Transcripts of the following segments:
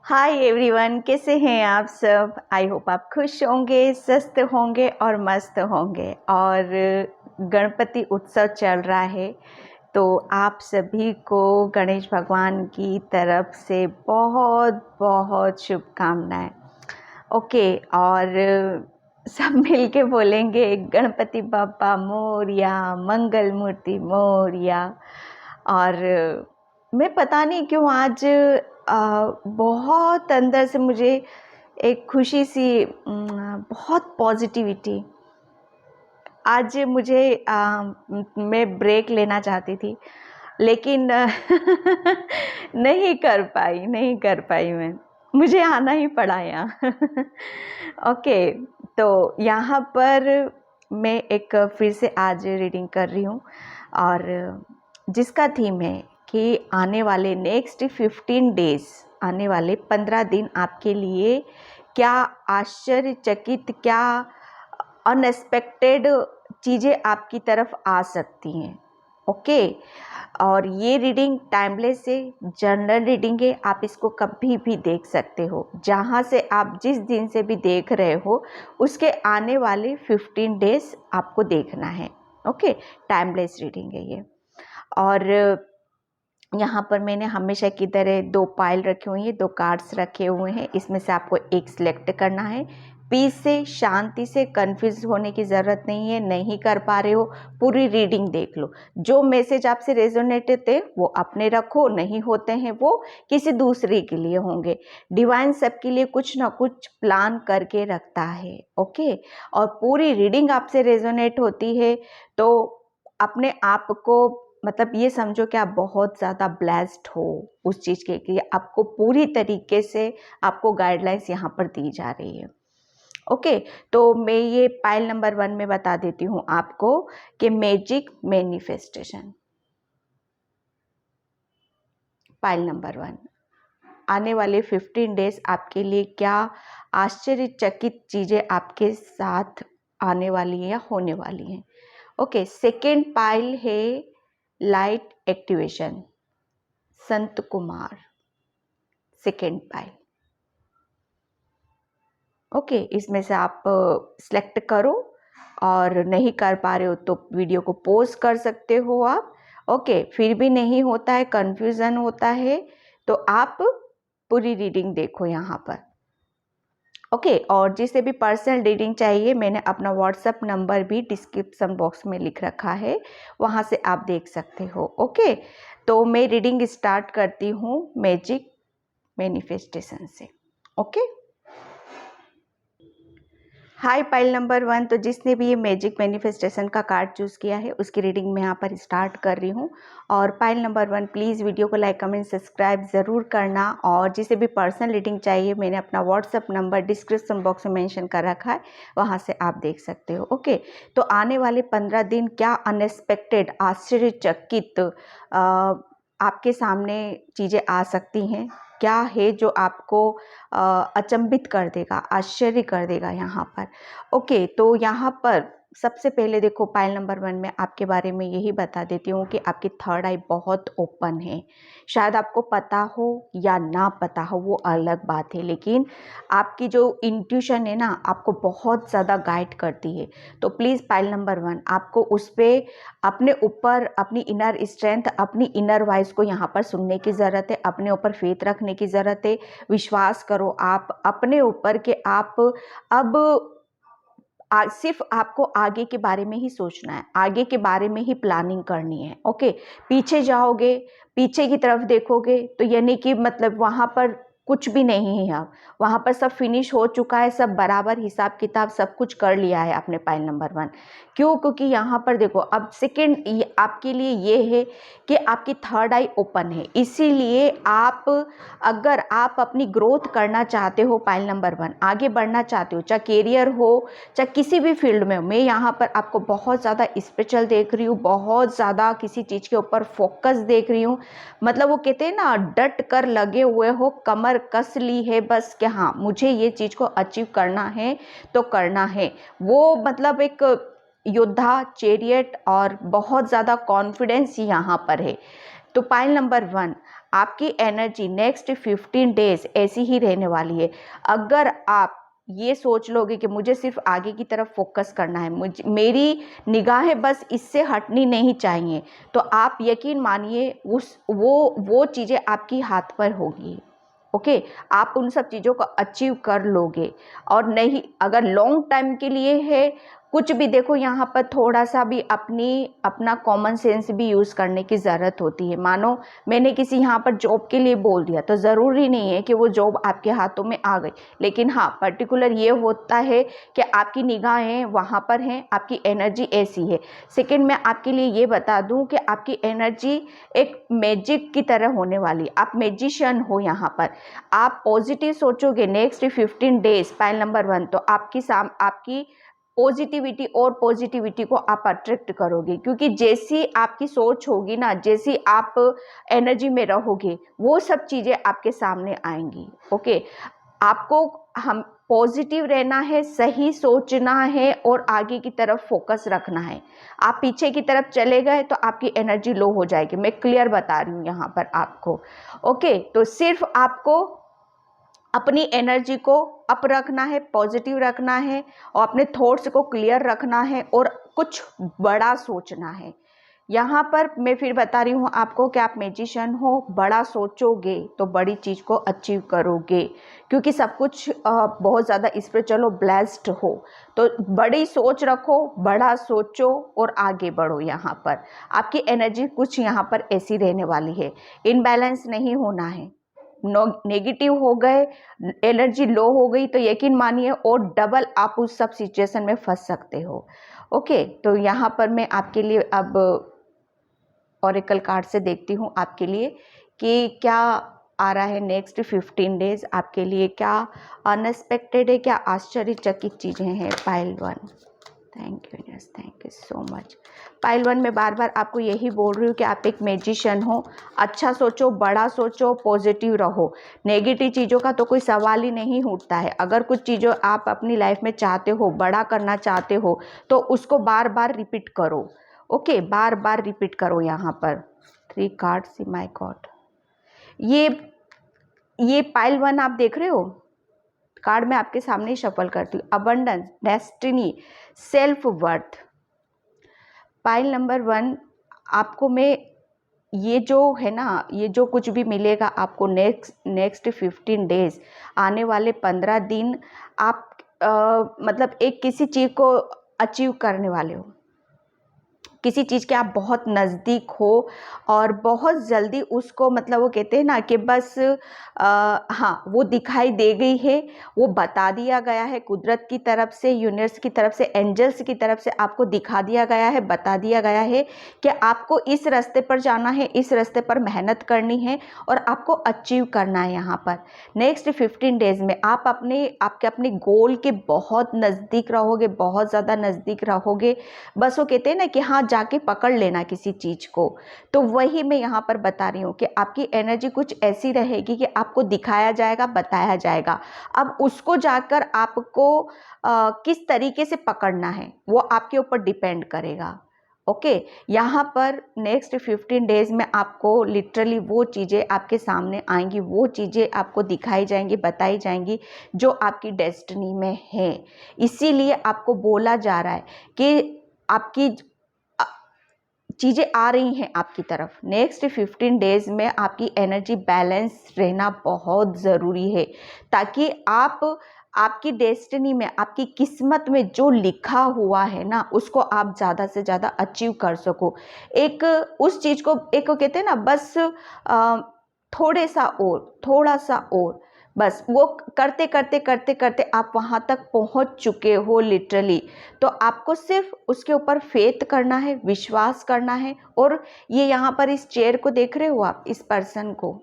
Hi everyone, कैसे हैं आप सब। आई होप आप खुश होंगे, स्वस्थ होंगे और मस्त होंगे। और गणपति उत्सव चल रहा है तो आप सभी को गणेश भगवान की तरफ से बहुत बहुत शुभकामनाएं। ओके, और सब मिलके बोलेंगे गणपति बाप्पा मोरया, मंगल मूर्ति मोरया। और मैं पता नहीं क्यों आज बहुत अंदर से मुझे एक खुशी सी, बहुत पॉजिटिविटी। आज मुझे मैं ब्रेक लेना चाहती थी लेकिन नहीं कर पाई मैं, मुझे आना ही पड़ा यहाँ। ओके, तो यहाँ पर मैं एक फिर से आज रीडिंग कर रही हूँ और जिसका थीम है कि आने वाले नेक्स्ट 15 डेज, आने वाले 15 दिन आपके लिए क्या आश्चर्यचकित, क्या अनएक्सपेक्टेड चीज़ें आपकी तरफ आ सकती हैं। ओके, और ये रीडिंग टाइमलेस है, जनरल रीडिंग है। आप इसको कभी भी देख सकते हो, जहाँ से आप जिस दिन से भी देख रहे हो उसके आने वाले 15 डेज आपको देखना है। ओके, टाइमलेस रीडिंग है ये। और यहाँ पर मैंने हमेशा की तरह 2 पाइल रखे हुए हैं, 2 कार्ड्स रखे हुए हैं। इसमें से आपको एक सिलेक्ट करना है। पीस से, शांति से, कंफ्यूज होने की ज़रूरत नहीं है। नहीं कर पा रहे हो, पूरी रीडिंग देख लो। जो मैसेज आपसे रेजोनेट होते वो अपने रखो, नहीं होते हैं वो किसी दूसरे के लिए होंगे। डिवाइन सबके लिए कुछ ना कुछ प्लान करके रखता है। ओके, और पूरी रीडिंग आपसे रेजोनेट होती है तो अपने आप को, मतलब ये समझो कि आप बहुत ज़्यादा ब्लेस्ड हो उस चीज़ के कि आपको पूरी तरीके से आपको गाइडलाइंस यहाँ पर दी जा रही है। ओके, तो मैं ये पाइल नंबर 1 में बता देती हूँ आपको कि मैजिक मैनिफेस्टेशन। पाइल नंबर 1, आने वाले 15 डेज आपके लिए क्या आश्चर्यचकित चीज़ें आपके साथ आने वाली हैं या होने वाली हैं। ओके, सेकेंड पाइल है light activation, Sant Kumar, second pile. Okay, इसमें से आप सिलेक्ट करो और नहीं कर पा रहे हो तो वीडियो को पॉज कर सकते हो आप। ओके, फिर भी नहीं होता है, कंफ्यूजन होता है तो आप पूरी रीडिंग देखो यहाँ पर। ओके, और जिसे भी पर्सनल रीडिंग चाहिए मैंने अपना व्हाट्सएप नंबर भी डिस्क्रिप्शन बॉक्स में लिख रखा है, वहाँ से आप देख सकते हो। ओके, तो मैं रीडिंग स्टार्ट करती हूँ मैजिक मैनिफेस्टेशन से। ओके, हाय पाइल नंबर 1, तो जिसने भी ये मैजिक मैनिफेस्टेशन का कार्ड चूज़ किया है उसकी रीडिंग मैं यहाँ पर स्टार्ट कर रही हूँ। और पाइल नंबर 1, प्लीज़ वीडियो को लाइक कमेंट सब्सक्राइब ज़रूर करना। और जिसे भी पर्सनल रीडिंग चाहिए मैंने अपना व्हाट्सअप नंबर डिस्क्रिप्शन बॉक्स में मेंशन कर रखा है, वहाँ से आप देख सकते हो। ओके, तो आने वाले 15 दिन क्या अनएक्सपेक्टेड, आश्चर्यचकित आपके सामने चीज़ें आ सकती हैं, क्या है जो आपको अचंभित कर देगा, आश्चर्य कर देगा यहाँ पर। ओके, तो यहाँ पर सबसे पहले देखो पाइल नंबर 1 में आपके बारे में यही बता देती हूँ कि आपकी थर्ड आई बहुत ओपन है। शायद आपको पता हो या ना पता हो वो अलग बात है, लेकिन आपकी जो इंट्यूशन है ना आपको बहुत ज़्यादा गाइड करती है। तो प्लीज़ पाइल नंबर 1, आपको उस पर अपने ऊपर, अपनी इनर स्ट्रेंथ, अपनी इनर वॉइस को यहाँ पर सुनने की ज़रूरत है, अपने ऊपर फेथ रखने की ज़रूरत है। विश्वास करो आप अपने ऊपर कि आप अब सिर्फ आपको आगे के बारे में ही सोचना है, आगे के बारे में ही प्लानिंग करनी है। ओके, पीछे जाओगे, पीछे की तरफ देखोगे तो यानी कि मतलब वहाँ पर कुछ भी नहीं है। अब वहाँ पर सब फिनिश हो चुका है, सब बराबर हिसाब किताब सब कुछ कर लिया है आपने पाइल नंबर 1। क्यों? क्योंकि यहाँ पर देखो अब सेकेंड आपके लिए ये है कि आपकी थर्ड आई ओपन है, इसीलिए आप, अगर आप अपनी ग्रोथ करना चाहते हो पाइल नंबर 1, आगे बढ़ना चाहते हो, चाहे कैरियर हो चाहे किसी भी फील्ड में हो, मैं यहाँ पर आपको बहुत ज़्यादा स्पिरिचुअल देख रही हूँ, बहुत ज़्यादा किसी चीज़ के ऊपर फोकस देख रही हूँ। मतलब वो कहते हैं ना, डट कर लगे हुए हो, कमर कस ली है बस कि हाँ मुझे ये चीज़ को अचीव करना है तो करना है। वो मतलब एक योद्धा, चैरियट और बहुत ज़्यादा कॉन्फिडेंस यहाँ पर है। तो पाइल नंबर 1, आपकी एनर्जी नेक्स्ट 15 डेज ऐसी ही रहने वाली है। अगर आप ये सोच लोगे कि मुझे सिर्फ आगे की तरफ फोकस करना है, मेरी निगाहें बस इससे हटनी नहीं चाहिए, तो आप यकीन मानिए वो चीज़ें आपकी हाथ पर होगी। ओके, आप उन सब चीज़ों को अचीव कर लोगे। और नहीं, अगर लॉन्ग टाइम के लिए है कुछ भी, देखो यहाँ पर थोड़ा सा भी अपना कॉमन सेंस भी यूज़ करने की ज़रूरत होती है। मानो मैंने किसी यहाँ पर जॉब के लिए बोल दिया, तो ज़रूरी नहीं है कि वो जॉब आपके हाथों में आ गई, लेकिन हाँ पर्टिकुलर ये होता है कि आपकी निगाहें वहाँ पर हैं, आपकी एनर्जी ऐसी है। सेकेंड, मैं आपके लिए ये बता दूँ कि आपकी एनर्जी एक मैजिक की तरह होने वाली, आप मैजिशियन हो यहाँ पर। आप पॉजिटिव सोचोगे नेक्स्ट 15 डेज, पाइल नंबर 1, तो आपकी पॉजिटिविटी और पॉजिटिविटी को आप अट्रैक्ट करोगे, क्योंकि जैसी आपकी सोच होगी ना, जैसी आप एनर्जी में रहोगे, वो सब चीज़ें आपके सामने आएंगी। ओके, आपको हम पॉजिटिव रहना है, सही सोचना है और आगे की तरफ फोकस रखना है। आप पीछे की तरफ चले गए तो आपकी एनर्जी लो हो जाएगी, मैं क्लियर बता रही हूँ यहाँ पर आपको। ओके, तो सिर्फ आपको अपनी एनर्जी को अप रखना है, पॉजिटिव रखना है और अपने थॉट्स को क्लियर रखना है और कुछ बड़ा सोचना है। यहाँ पर मैं फिर बता रही हूँ आपको कि आप मैजिशियन हो, बड़ा सोचोगे तो बड़ी चीज़ को अचीव करोगे, क्योंकि सब कुछ बहुत ज़्यादा स्पिरिचुअल हो, ब्लेस्ड हो। तो बड़ी सोच रखो, बड़ा सोचो और आगे बढ़ो। यहाँ पर आपकी एनर्जी कुछ यहाँ पर ऐसी रहने वाली है, इनबैलेंस नहीं होना है। नेगेटिव हो गए, एनर्जी लो हो गई तो यकीन मानिए और डबल आप उस सब सिचुएशन में फंस सकते हो। ओके, तो यहाँ पर मैं आपके लिए अब ऑरेकल कार्ड से देखती हूँ आपके लिए कि क्या आ रहा है नेक्स्ट 15 डेज आपके लिए, क्या अनएक्सपेक्टेड है, क्या आश्चर्यचकित चीज़ें हैं। Pile 1, thank you, yes, thank you so much. Pile 1, मैं बार बार आपको यही बोल रही हूँ कि आप एक मैजिशियन हो, अच्छा सोचो, बड़ा सोचो, पॉजिटिव रहो। नेगेटिव चीज़ों का तो कोई सवाल ही नहीं उठता है। अगर कुछ चीज़ों आप अपनी लाइफ में चाहते हो, बड़ा करना चाहते हो, तो उसको बार बार रिपीट करो। ओके, बार बार रिपीट करो। यहाँ पर 3 कार्ड्स, माय गॉड, ये पाइल 1 आप देख रहे हो, कार्ड मैं आपके सामने ही शफल करती हूँ। Abundance, destiny, self worth. Pile number 1, आपको मैं ये जो है ना, ये जो कुछ भी मिलेगा आपको नेक्स्ट 15 डेज, आने वाले 15 दिन आप मतलब एक किसी चीज़ को अचीव करने वाले हो, किसी चीज़ के आप बहुत नज़दीक हो और बहुत जल्दी उसको, मतलब वो कहते हैं ना कि बस हाँ, वो दिखाई दे गई है, वो बता दिया गया है कुदरत की तरफ से, यूनिवर्स की तरफ से, एंजल्स की तरफ से आपको दिखा दिया गया है, बता दिया गया है कि आपको इस रास्ते पर जाना है, इस रास्ते पर मेहनत करनी है और आपको अचीव करना है। यहाँ पर नेक्स्ट 15 डेज में आप अपने गोल के बहुत नज़दीक रहोगे, बहुत ज़्यादा नज़दीक रहोगे। बस वो कहते हैं ना कि हाँ, जाके पकड़ लेना किसी चीज़ को। तो वही मैं यहाँ पर बता रही हूँ कि आपकी एनर्जी कुछ ऐसी रहेगी कि आपको दिखाया जाएगा, बताया जाएगा। अब उसको जाकर आपको किस तरीके से पकड़ना है वो आपके ऊपर डिपेंड करेगा। ओके, यहाँ पर नेक्स्ट 15 डेज में आपको लिटरली वो चीज़ें आपके सामने आएंगी, वो चीज़ें आपको दिखाई जाएंगी, बताई जाएंगी जो आपकी डेस्टिनी में है। इसीलिए आपको बोला जा रहा है कि आपकी चीज़ें आ रही हैं आपकी तरफ। नेक्स्ट 15 डेज में आपकी एनर्जी बैलेंस रहना बहुत ज़रूरी है, ताकि आपकी डेस्टिनी में, आपकी किस्मत में जो लिखा हुआ है ना, उसको आप ज़्यादा से ज़्यादा अचीव कर सको। एक उस चीज़ को, एक को कहते हैं ना, बस थोड़ा सा और, बस वो करते करते करते करते आप वहाँ तक पहुँच चुके हो लिटरली। तो आपको सिर्फ उसके ऊपर फेथ करना है, विश्वास करना है। और ये यहाँ पर इस चेयर को देख रहे हो आप, इस पर्सन को,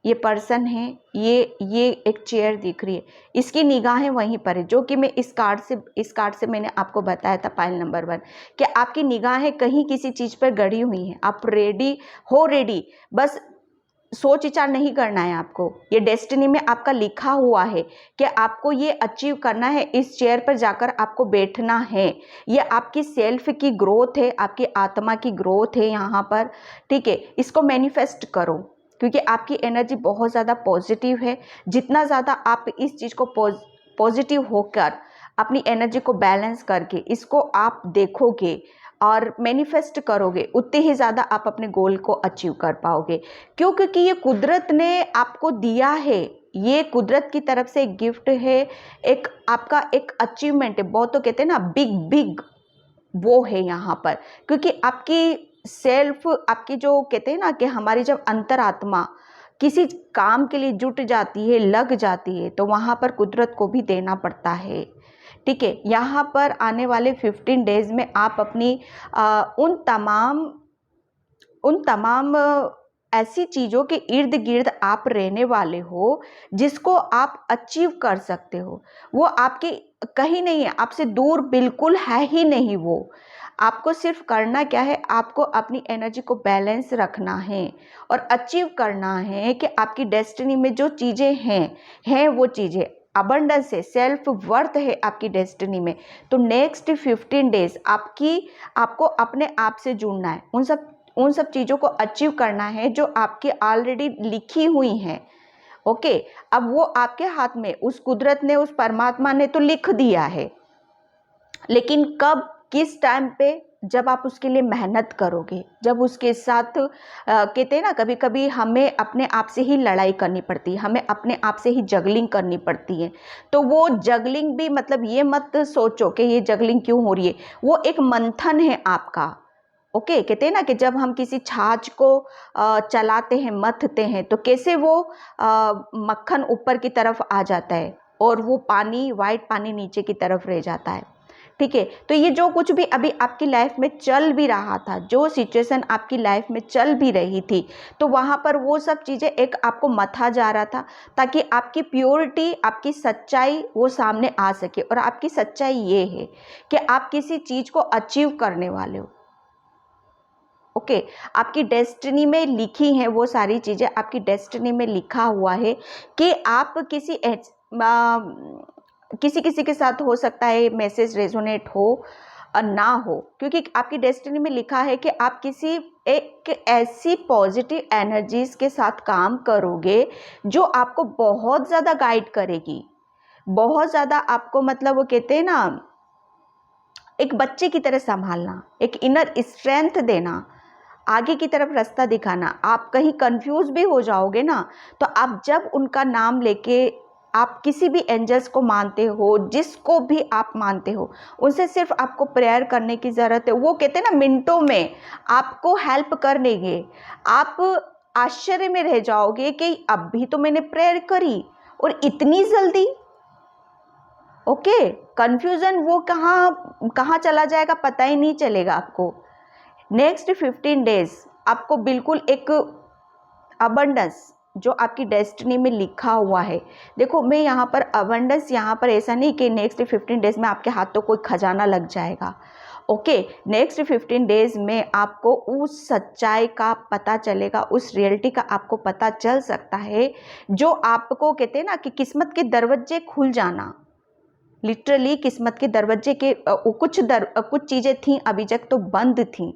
ये पर्सन है, ये एक चेयर दिख रही है, इसकी निगाहें वहीं पर है, जो कि मैं इस कार्ड से मैंने आपको बताया था पाइल नंबर 1 कि आपकी निगाहें कहीं किसी चीज़ पर गड़ी हुई हैं। आप रेडी, बस सोच विचार नहीं करना है आपको। ये डेस्टिनी में आपका लिखा हुआ है कि आपको ये अचीव करना है, इस चेयर पर जाकर आपको बैठना है। ये आपकी सेल्फ की ग्रोथ है, आपकी आत्मा की ग्रोथ है यहाँ पर, ठीक है। इसको मैनिफेस्ट करो, क्योंकि आपकी एनर्जी बहुत ज़्यादा पॉजिटिव है। जितना ज़्यादा आप इस चीज़ को पॉजिटिव होकर अपनी एनर्जी को बैलेंस करके इसको आप देखोगे और मैनिफेस्ट करोगे, उतने ही ज़्यादा आप अपने गोल को अचीव कर पाओगे। क्यों? क्योंकि ये कुदरत ने आपको दिया है, ये कुदरत की तरफ से एक गिफ्ट है, एक आपका एक अचीवमेंट है। बहुत तो कहते हैं ना बिग बिग, वो है यहाँ पर। क्योंकि आपकी सेल्फ, आपकी जो कहते हैं ना कि हमारी जब अंतरात्मा किसी काम के लिए जुट जाती है, लग जाती है, तो वहाँ पर कुदरत को भी देना पड़ता है, ठीक है। यहाँ पर आने वाले 15 डेज में आप अपनी उन तमाम ऐसी चीज़ों के इर्द गिर्द आप रहने वाले हो जिसको आप अचीव कर सकते हो। वो आपके कहीं नहीं है, आपसे दूर बिल्कुल है ही नहीं वो। आपको सिर्फ करना क्या है, आपको अपनी एनर्जी को बैलेंस रखना है और अचीव करना है कि आपकी डेस्टिनी में जो चीज़ें हैं वो चीज़ें अबंडेंस है, सेल्फ वर्थ है आपकी डेस्टिनी में। तो नेक्स्ट 15 डेज आपको अपने आप से जुड़ना है, उन सब चीज़ों को अचीव करना है जो आपकी ऑलरेडी लिखी हुई हैं। ओके, अब वो आपके हाथ में, उस कुदरत ने, उस परमात्मा ने तो लिख दिया है, लेकिन कब, किस टाइम पे, जब आप उसके लिए मेहनत करोगे, जब उसके साथ कहते हैं ना, कभी कभी हमें अपने आप से ही लड़ाई करनी पड़ती है, हमें अपने आप से ही जगलिंग करनी पड़ती है। तो वो जगलिंग भी, मतलब ये मत सोचो कि ये जगलिंग क्यों हो रही है, वो एक मंथन है आपका। ओके, कहते हैं ना कि जब हम किसी छाछ को चलाते हैं, मथते हैं, तो कैसे वो मक्खन ऊपर की तरफ आ जाता है और वो पानी, वाइट पानी नीचे की तरफ रह जाता है, ठीक है। तो ये जो कुछ भी अभी आपकी लाइफ में चल भी रहा था, जो सिचुएशन आपकी लाइफ में चल भी रही थी, तो वहाँ पर वो सब चीज़ें एक आपको मथा जा रहा था, ताकि आपकी प्योरिटी, आपकी सच्चाई वो सामने आ सके। और आपकी सच्चाई ये है कि आप किसी चीज़ को अचीव करने वाले हो। ओके, आपकी डेस्टिनी में लिखी हैं वो सारी चीज़ें, आपकी डेस्टिनी में लिखा हुआ है कि आप किसी के साथ हो सकता है मैसेज रेजोनेट हो और ना हो, क्योंकि आपकी डेस्टिनी में लिखा है कि आप किसी एक ऐसी पॉजिटिव एनर्जीज के साथ काम करोगे जो आपको बहुत ज़्यादा गाइड करेगी, बहुत ज़्यादा आपको, मतलब वो कहते हैं ना, एक बच्चे की तरह संभालना, एक इनर स्ट्रेंथ देना, आगे की तरफ रास्ता दिखाना। आप कहीं कंफ्यूज भी हो जाओगे ना, तो आप जब उनका नाम लेके, आप किसी भी एंजल्स को मानते हो, जिसको भी आप मानते हो, उनसे सिर्फ आपको प्रेयर करने की ज़रूरत है। वो कहते हैं ना, मिनटों में आपको हेल्प कर देंगे। आप आश्चर्य में रह जाओगे कि अभी तो मैंने प्रेयर करी और इतनी जल्दी। ओके, कंफ्यूजन वो कहाँ चला जाएगा पता ही नहीं चलेगा आपको। नेक्स्ट 15 डेज आपको बिल्कुल एक अबंडेंस, जो आपकी डेस्टिनी में लिखा हुआ है। देखो, मैं यहाँ पर अबंडेंस, यहाँ पर ऐसा नहीं कि नेक्स्ट 15 डेज में आपके हाथों कोई खजाना लग जाएगा। ओके, नेक्स्ट 15 डेज में आपको उस सच्चाई का पता चलेगा, उस रियलिटी का आपको पता चल सकता है, जो आपको कहते हैं ना कि किस्मत के दरवाजे खुल जाना। लिटरली किस्मत के दरवाजे के कुछ चीज़ें थी अभी तक तो बंद थी,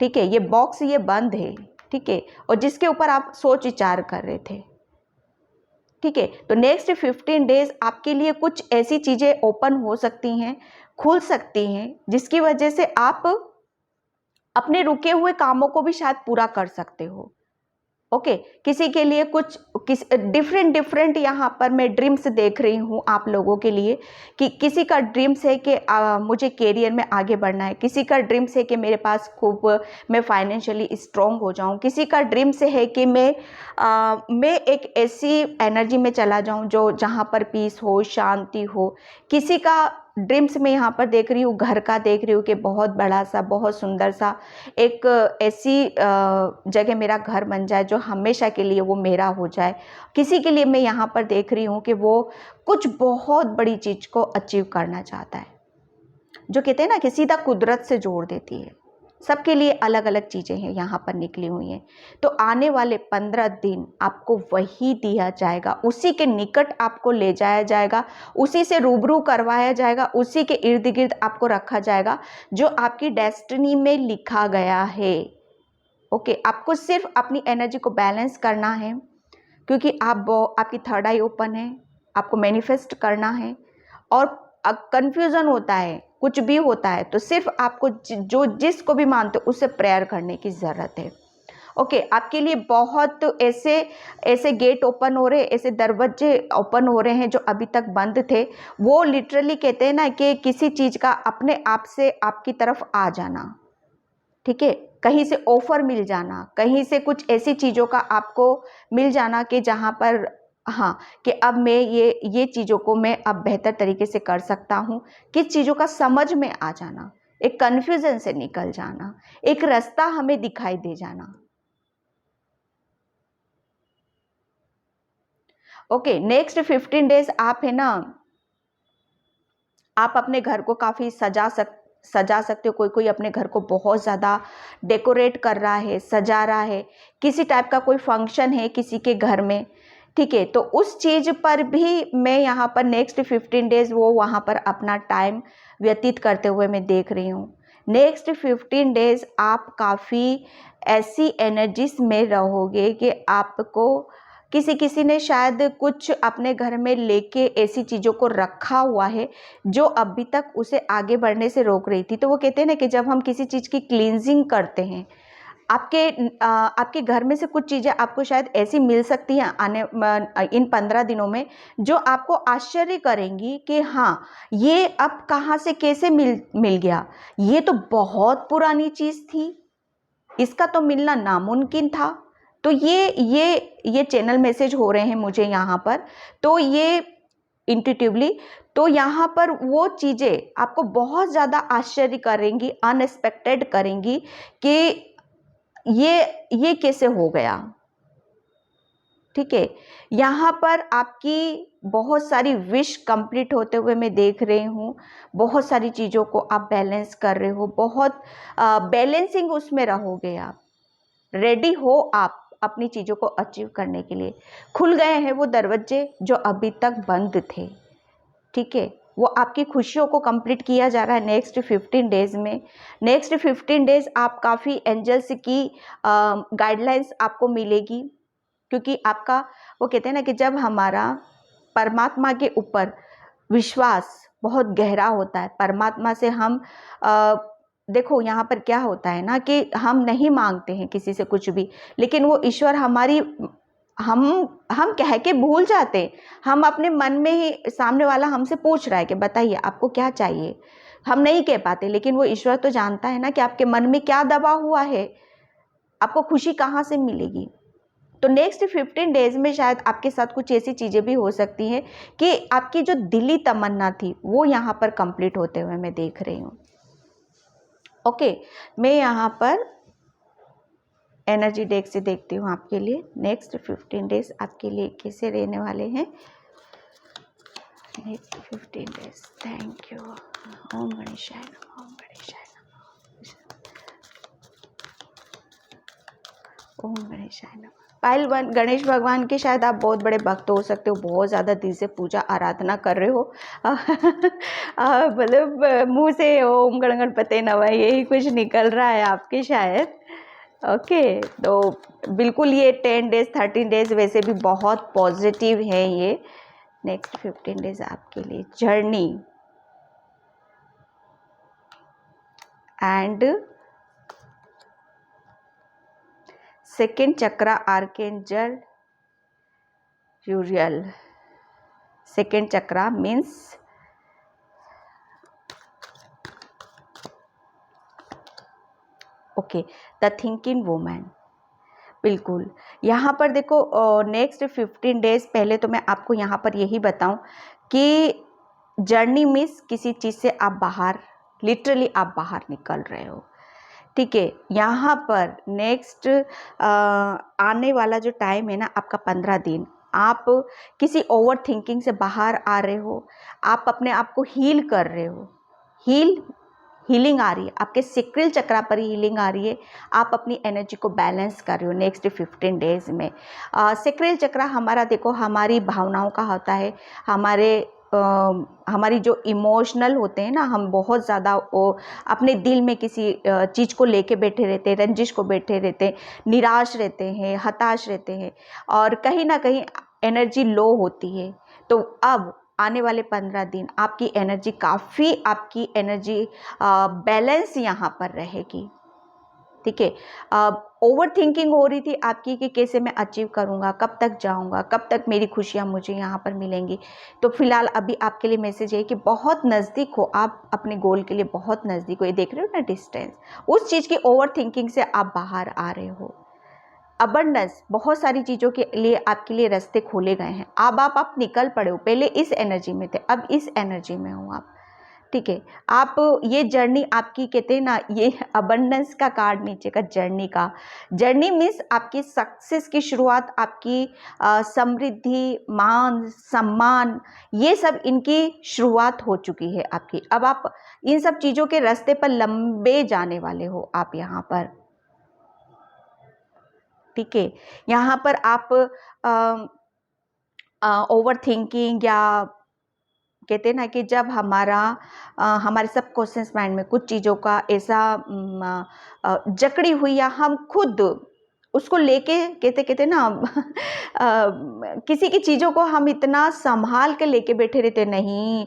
ठीक है। ये बॉक्स ये बंद है, ठीक है, और जिसके ऊपर आप सोच विचार कर रहे थे, ठीक है। तो नेक्स्ट 15 डेज आपके लिए कुछ ऐसी चीज़ें ओपन हो सकती हैं, खुल सकती हैं, जिसकी वजह से आप अपने रुके हुए कामों को भी शायद पूरा कर सकते हो। ओके, किसी के लिए किस डिफरेंट यहाँ पर मैं ड्रीम्स देख रही हूँ आप लोगों के लिए, कि किसी का ड्रीम्स है कि मुझे करियर में आगे बढ़ना है, किसी का ड्रीम्स है कि मेरे पास मैं फाइनेंशियली स्ट्रॉन्ग हो जाऊँ, किसी का ड्रीम्स है कि मैं एक ऐसी एनर्जी में चला जाऊँ जो जहाँ पर पीस हो, शांति हो। किसी का ड्रीम्स में यहाँ पर देख रही हूँ, घर का देख रही हूँ कि बहुत बड़ा सा, बहुत सुंदर सा एक ऐसी जगह मेरा घर बन जाए जो हमेशा के लिए वो मेरा हो जाए। किसी के लिए मैं यहाँ पर देख रही हूँ कि वो कुछ बहुत बड़ी चीज़ को अचीव करना चाहता है, जो कहते हैं ना कि सीधा कुदरत से जोड़ देती है। सबके लिए अलग अलग चीज़ें हैं यहाँ पर निकली हुई हैं। तो आने वाले 15 दिन आपको वही दिया जाएगा, उसी के निकट आपको ले जाया जाएगा, उसी से रूबरू करवाया जाएगा, उसी के इर्द गिर्द आपको रखा जाएगा जो आपकी डेस्टिनी में लिखा गया है। ओके, आपको सिर्फ अपनी एनर्जी को बैलेंस करना है, क्योंकि आपकी थर्ड आई ओपन है, आपको मैनिफेस्ट करना है। और कंफ्यूजन होता है, कुछ भी होता है, तो सिर्फ आपको जो जिसको भी मानते हो उससे प्रेयर करने की ज़रूरत है। ओके, आपके लिए बहुत ऐसे ऐसे गेट ओपन हो रहे, ऐसे दरवाजे ओपन हो रहे हैं जो अभी तक बंद थे। वो लिटरली कहते हैं ना कि किसी चीज़ का अपने आप से आपकी तरफ आ जाना, ठीक है, कहीं से ऑफर मिल जाना, कहीं से कुछ ऐसी चीज़ों का आपको मिल जाना कि जहाँ पर हाँ, कि अब मैं ये चीज़ों को मैं अब बेहतर तरीके से कर सकता हूँ, किस चीज़ों का समझ में आ जाना, एक कन्फ्यूज़न से निकल जाना, एक रास्ता हमें दिखाई दे जाना। ओके, नेक्स्ट 15 डेज आप है ना, आप अपने घर को काफ़ी सजा सकते हो। कोई कोई अपने घर को बहुत ज़्यादा डेकोरेट कर रहा है, सजा रहा है, किसी टाइप का कोई फंक्शन है किसी के घर में, ठीक है, तो उस चीज़ पर भी मैं यहाँ पर नेक्स्ट 15 डेज वो वहाँ पर अपना टाइम व्यतीत करते हुए मैं देख रही हूँ। नेक्स्ट 15 डेज आप काफ़ी ऐसी एनर्जीज में रहोगे कि आपको किसी ने शायद कुछ अपने घर में लेके ऐसी चीज़ों को रखा हुआ है जो अभी तक उसे आगे बढ़ने से रोक रही थी। तो वो कहते हैं ना कि जब हम किसी चीज़ की क्लींजिंग करते हैं, आपके घर में से कुछ चीज़ें आपको शायद ऐसी मिल सकती हैं इन 15 दिनों में जो आपको आश्चर्य करेंगी कि हाँ, ये अब कहाँ से कैसे मिल गया, ये तो बहुत पुरानी चीज़ थी, इसका तो मिलना नामुमकिन था। तो ये चैनल मैसेज हो रहे हैं मुझे यहाँ पर, तो ये इंट्यूटिवली, तो यहाँ पर वो चीज़ें आपको बहुत ज़्यादा आश्चर्य करेंगी, अनएक्सपेक्टेड करेंगी कि ये कैसे हो गया, ठीक है। यहाँ पर आपकी बहुत सारी विश कंप्लीट होते हुए मैं देख रही हूँ, बहुत सारी चीज़ों को आप बैलेंस कर रहे हो, बहुत बैलेंसिंग उसमें रहोगे आप, रेडी हो आप अपनी चीज़ों को अचीव करने के लिए। खुल गए हैं वो दरवाजे जो अभी तक बंद थे, ठीक है, वो आपकी खुशियों को कंप्लीट किया जा रहा है नेक्स्ट 15 डेज में। नेक्स्ट 15 डेज आप काफ़ी एंजल्स की गाइडलाइंस आपको मिलेगी, क्योंकि आपका वो कहते हैं ना कि जब हमारा परमात्मा के ऊपर विश्वास बहुत गहरा होता है, परमात्मा से हम देखो यहाँ पर क्या होता है ना कि हम नहीं मांगते हैं किसी से कुछ भी, लेकिन वो ईश्वर हमारी हम कह के भूल जाते हैं। हम अपने मन में ही, सामने वाला हमसे पूछ रहा है कि बताइए आपको क्या चाहिए, हम नहीं कह पाते, लेकिन वो ईश्वर तो जानता है ना कि आपके मन में क्या दबा हुआ है, आपको खुशी कहाँ से मिलेगी। तो नेक्स्ट 15 डेज में शायद आपके साथ कुछ ऐसी चीज़ें भी हो सकती हैं कि आपकी जो दिली तमन्ना थी वो यहाँ पर कंप्लीट होते हुए मैं देख रही हूँ। ओके, मैं यहाँ पर एनर्जी डेक से देखती हूँ आपके लिए नेक्स्ट 15 डेज आपके लिए कैसे रहने वाले हैं। Next 15 days, thank you. ओम गणेशाय नमः, ओम गणेशाय नमः, ओम गणेशाय नमः। पाइल 1, गणेश भगवान के शायद आप बहुत बड़े भक्त हो सकते हो, बहुत ज़्यादा दिल से पूजा आराधना कर रहे हो। मतलब मुंह से ओम गणपते नमः यही कुछ निकल रहा है आपके शायद। ओके, तो बिल्कुल ये 10 डेज 13 डेज वैसे भी बहुत पॉजिटिव है ये। नेक्स्ट 15 डेज आपके लिए journey and second chakra archangel यूरियल। Second chakra means okay, the thinking woman. बिल्कुल, यहाँ पर देखो नेक्स्ट 15 डेज पहले तो मैं आपको यहाँ पर यही बताऊँ कि जर्नी मीन्स किसी चीज़ से आप बाहर, लिटरली आप बाहर निकल रहे हो, ठीक है। यहाँ पर नेक्स्ट आने वाला जो टाइम है ना आपका 15 दिन, आप किसी ओवर थिंकिंग से बाहर आ रहे हो, आप अपने आप को हील कर रहे हो। हील हीलिंग आ रही है, आपके सेक्रल चक्रा पर ही हीलिंग आ रही है। आप अपनी एनर्जी को बैलेंस कर रहे हो नेक्स्ट 15 डेज में। सेक्रल चक्रा हमारा देखो हमारी भावनाओं का होता है, हमारी जो इमोशनल होते हैं ना, हम बहुत ज़्यादा वो अपने दिल में किसी चीज़ को लेके बैठे रहते हैं, रंजिश को बैठे रहते हैं, निराश रहते हैं, हताश रहते हैं और कहीं ना कहीं एनर्जी लो होती है। तो अब आने वाले 15 दिन आपकी एनर्जी आपकी एनर्जी बैलेंस यहाँ पर रहेगी। ठीक है, ओवर थिंकिंग हो रही थी आपकी कि कैसे मैं अचीव करूँगा, कब तक जाऊँगा, कब तक मेरी खुशियाँ मुझे यहाँ पर मिलेंगी। तो फिलहाल अभी आपके लिए मैसेज है कि बहुत नज़दीक हो, आप अपने गोल के लिए बहुत नज़दीक हो। ये देख रहे हो ना डिस्टेंस, उस चीज़ की ओवर थिंकिंग से आप बाहर आ रहे हो। अबंडेंस, बहुत सारी चीज़ों के लिए आपके लिए रास्ते खोले गए हैं। अब आप निकल पड़े हो, पहले इस एनर्जी में थे, अब इस एनर्जी में हो आप। ठीक है, आप ये जर्नी आपकी कहते हैं ना, ये अबंडेंस का कार्ड नीचे का जर्नी मीन्स आपकी सक्सेस की शुरुआत, आपकी समृद्धि, मान सम्मान, ये सब इनकी शुरुआत हो चुकी है आपकी। अब आप इन सब चीज़ों के रास्ते पर लंबे जाने वाले हो आप यहाँ पर। ठीक है, यहाँ पर आप ओवर थिंकिंग या कहते हैं ना कि जब हमारे सबकॉन्शियस माइंड में कुछ चीज़ों का ऐसा जकड़ी हुई या हम खुद उसको लेके कहते ना किसी की चीज़ों को हम इतना संभाल के लेके बैठे रहते, नहीं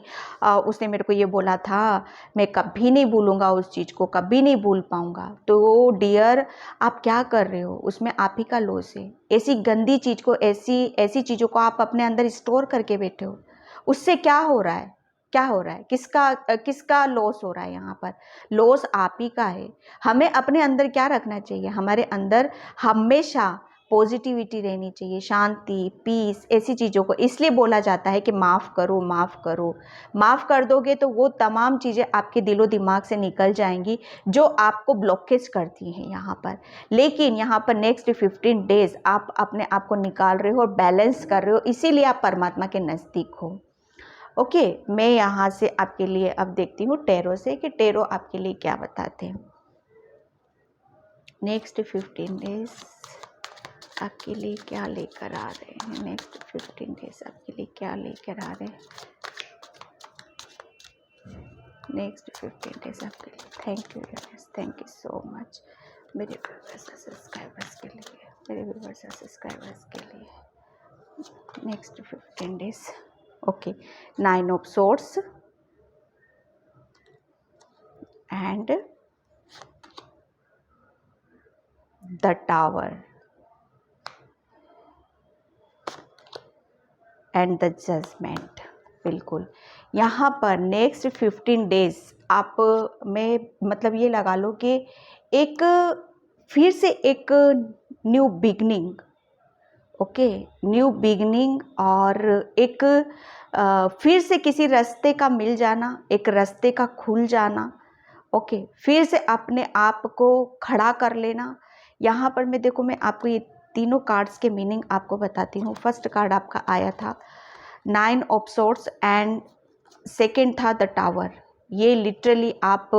उसने मेरे को ये बोला था, मैं कभी नहीं भूलूंगा उस चीज़ को, कभी नहीं भूल पाऊंगा। तो डियर, आप क्या कर रहे हो, उसमें आप ही का लॉस है। ऐसी गंदी चीज़ को, ऐसी चीज़ों को आप अपने अंदर स्टोर करके बैठे हो, उससे क्या हो रहा है, किसका लॉस हो रहा है। यहाँ पर लॉस आप ही का है। हमें अपने अंदर क्या रखना चाहिए, हमारे अंदर हमेशा पॉजिटिविटी रहनी चाहिए, शांति, पीस, ऐसी चीज़ों को इसलिए बोला जाता है कि माफ़ करो, माफ़ करो। माफ़ कर दोगे तो वो तमाम चीज़ें आपके दिलो दिमाग से निकल जाएंगी जो आपको ब्लॉकेज करती हैं यहाँ पर। लेकिन यहाँ पर नेक्स्ट 15 डेज आप अपने आप को निकाल रहे हो और बैलेंस कर रहे हो, इसीलिए आप परमात्मा के नज़दीक हो। ओके, मैं यहाँ से आपके लिए अब देखती हूँ टैरो से कि टैरो आपके लिए क्या बताते हैं। नेक्स्ट 15 डेज आपके लिए क्या लेकर आ रहे हैं, नेक्स्ट 15 डेज आपके लिए क्या लेकर आ रहे हैं, नेक्स्ट 15 डेज आपके लिए। Thank you, thank you so much मेरे व्यूअर्स और सब्सक्राइबर्स के लिए, मेरे व्यूअर्स और सब्सक्राइबर्स के लिए। Next 15 days okay, 9 of swords and the tower and the judgment। बिल्कुल, यहाँ पर नेक्स्ट 15 डेज आप में मतलब ये लगा लो कि एक फिर से एक new beginning, okay, new beginning और एक फिर से किसी रास्ते का मिल जाना, एक रास्ते का खुल जाना। ओके, फिर से अपने आप को खड़ा कर लेना। यहाँ पर मैं आपको ये तीनों कार्ड्स के मीनिंग आपको बताती हूँ। फर्स्ट कार्ड आपका आया था 9 of swords एंड सेकेंड था द टावर। ये लिटरली आप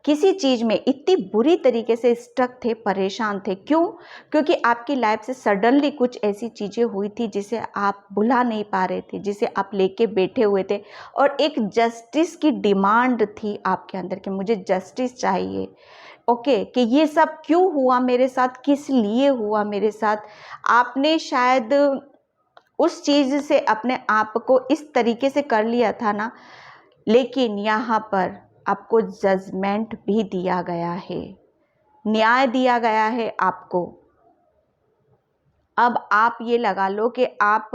किसी चीज़ में इतनी बुरी तरीके से स्टक थे, परेशान थे। क्यों? क्योंकि आपकी लाइफ से सडनली कुछ ऐसी चीज़ें हुई थी जिसे आप भुला नहीं पा रहे थे, जिसे आप लेके बैठे हुए थे और एक जस्टिस की डिमांड थी आपके अंदर कि मुझे जस्टिस चाहिए। ओके, कि ये सब क्यों हुआ मेरे साथ, किस लिए हुआ मेरे साथ। आपने शायद उस चीज़ से अपने आप को इस तरीके से कर लिया था ना, लेकिन यहाँ पर आपको जजमेंट भी दिया गया है, न्याय दिया गया है आपको। अब आप ये लगा लो कि आप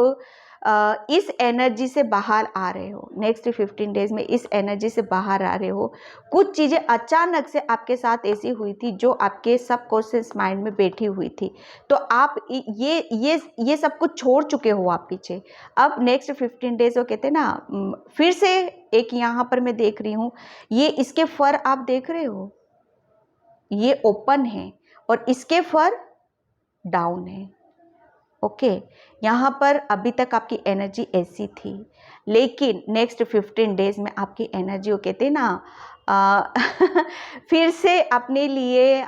इस एनर्जी से बाहर आ रहे हो। नेक्स्ट 15 डेज में इस एनर्जी से बाहर आ रहे हो। कुछ चीज़ें अचानक से आपके साथ ऐसी हुई थी जो आपके सबकॉन्शियस माइंड में बैठी हुई थी, तो आप ये सब कुछ छोड़ चुके हो आप पीछे। अब नेक्स्ट 15 डेज वो कहते हैं ना, फिर से एक यहाँ पर मैं देख रही हूँ, ये इसके फर आप देख रहे हो, ये ओपन है और इसके फर डाउन है। ओके, यहाँ पर अभी तक आपकी एनर्जी ऐसी थी, लेकिन नेक्स्ट 15 डेज में आपकी एनर्जी, वो कहते हैं ना फिर से अपने लिए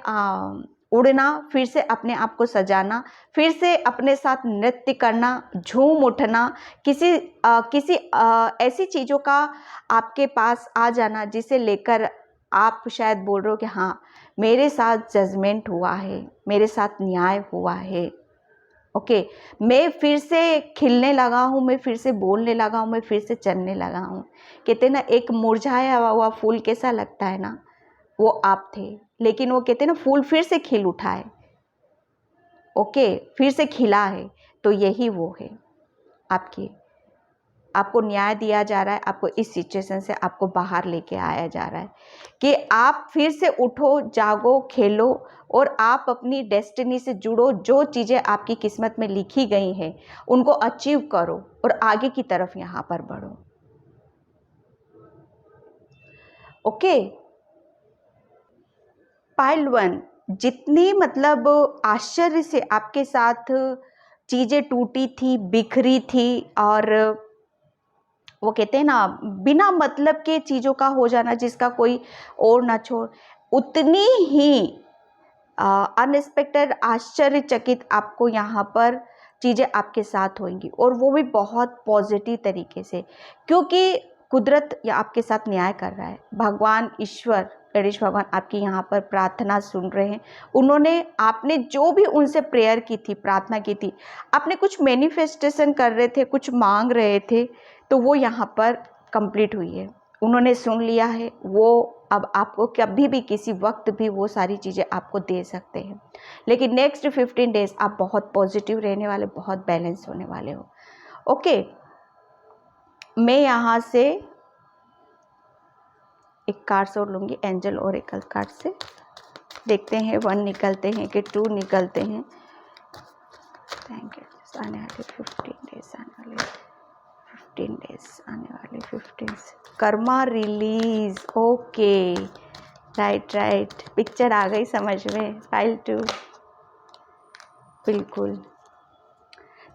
उड़ना, फिर से अपने आप को सजाना, फिर से अपने साथ नृत्य करना, झूम उठना, किसी ऐसी चीज़ों का आपके पास आ जाना जिसे लेकर आप शायद बोल रहे हो कि हाँ, मेरे साथ जजमेंट हुआ है, मेरे साथ न्याय हुआ है। ओके, मैं फिर से खिलने लगा हूँ, मैं फिर से बोलने लगा हूँ, मैं फिर से चलने लगा हूँ। कहते ना, एक मुरझाया हुआ फूल कैसा लगता है ना, वो आप थे, लेकिन वो कहते ना फूल फिर से खिल उठा है। ओके, फिर से खिला है, तो यही वो है आपको न्याय दिया जा रहा है, आपको इस सिचुएशन से आपको बाहर लेके आया जा रहा है कि आप फिर से उठो, जागो, खेलो और आप अपनी डेस्टिनी से जुड़ो। जो चीज़ें आपकी किस्मत में लिखी गई हैं उनको अचीव करो और आगे की तरफ यहाँ पर बढ़ो। ओके, पाइल 1, जितनी मतलब आश्चर्य से आपके साथ चीज़ें टूटी थी, बिखरी थी, और वो कहते हैं ना बिना मतलब के चीज़ों का हो जाना जिसका कोई और ना छोड़, उतनी ही अनएक्सपेक्टेड, आश्चर्यचकित आपको यहाँ पर चीज़ें आपके साथ होंगी, और वो भी बहुत पॉजिटिव तरीके से, क्योंकि कुदरत या आपके साथ न्याय कर रहा है। भगवान ईश्वर गणेश भगवान आपकी यहाँ पर प्रार्थना सुन रहे हैं। उन्होंने, आपने जो भी उनसे प्रेयर की थी, प्रार्थना की थी, आपने कुछ मैनिफेस्टेशन कर रहे थे, कुछ मांग रहे थे, तो वो यहाँ पर कंप्लीट हुई है। उन्होंने सुन लिया है। वो अब आपको कभी भी किसी वक्त भी वो सारी चीज़ें आपको दे सकते हैं। लेकिन नेक्स्ट 15 डेज आप बहुत पॉजिटिव रहने वाले, बहुत बैलेंस होने वाले हो। ओके, मैं यहाँ से एक कार्ड और लूँगी, एंजल ओरेकल कार्ड से। देखते हैं 1 निकलते हैं कि 2 निकलते हैं। Thank you. आने वाले 15 डेज, आने वाले 15 डेज, आने वाले 15 karma release. Okay, right, picture आ गई समझ में। पाइल 2, बिल्कुल।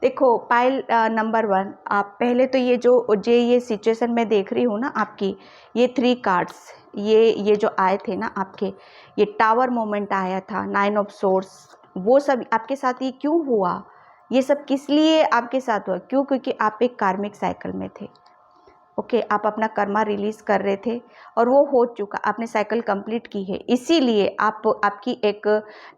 देखो, पाइल नंबर 1, आप पहले तो ये सिचुएशन मैं देख रही हूँ ना आपकी, ये 3 कार्ड्स, ये जो आए थे ना आपके, ये टावर मोमेंट आया था, 9 ऑफ सोर्स, वो सब आपके साथ ये क्यों हुआ, ये सब किस लिए आपके साथ हुआ, क्यों? क्योंकि आप एक कार्मिक साइकिल में थे। ओके, आप अपना कर्मा रिलीज़ कर रहे थे और वो हो चुका, आपने साइकिल कंप्लीट की है, इसीलिए आपकी एक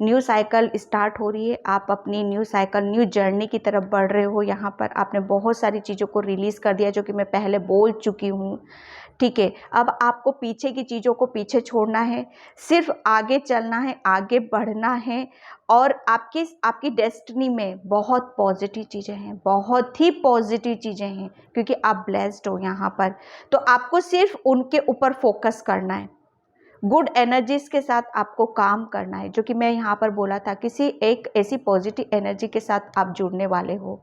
न्यू साइकिल स्टार्ट हो रही है। आप अपनी न्यू साइकिल, न्यू जर्नी की तरफ बढ़ रहे हो। यहाँ पर आपने बहुत सारी चीज़ों को रिलीज़ कर दिया जो कि मैं पहले बोल चुकी हूँ, ठीक है। अब आपको पीछे की चीज़ों को पीछे छोड़ना है, सिर्फ आगे चलना है, आगे बढ़ना है, और आपकी डेस्टिनी में बहुत पॉजिटिव चीज़ें हैं, बहुत ही पॉजिटिव चीज़ें हैं, क्योंकि आप ब्लेस्ड हो यहाँ पर। तो आपको सिर्फ उनके ऊपर फोकस करना है, गुड एनर्जीज के साथ आपको काम करना है, जो कि मैं यहाँ पर बोला था, किसी एक ऐसी पॉजिटिव एनर्जी के साथ आप जुड़ने वाले हो।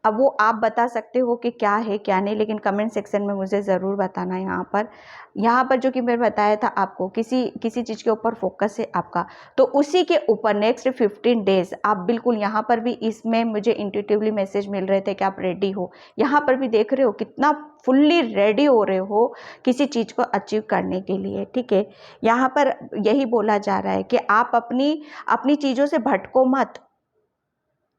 अब वो आप बता सकते हो कि क्या है क्या नहीं, लेकिन कमेंट सेक्शन में मुझे ज़रूर बताना। यहाँ पर जो कि मैंने बताया था आपको, किसी चीज़ के ऊपर फोकस है आपका, तो उसी के ऊपर नेक्स्ट 15 डेज आप बिल्कुल, यहाँ पर भी इसमें मुझे इंट्यूटिवली मैसेज मिल रहे थे कि आप रेडी हो। यहाँ पर भी देख रहे हो कितना फुल्ली रेडी हो रहे हो किसी चीज़ को अचीव करने के लिए, ठीक है। यहाँ पर यही बोला जा रहा है कि आप अपनी चीज़ों से भटको मत,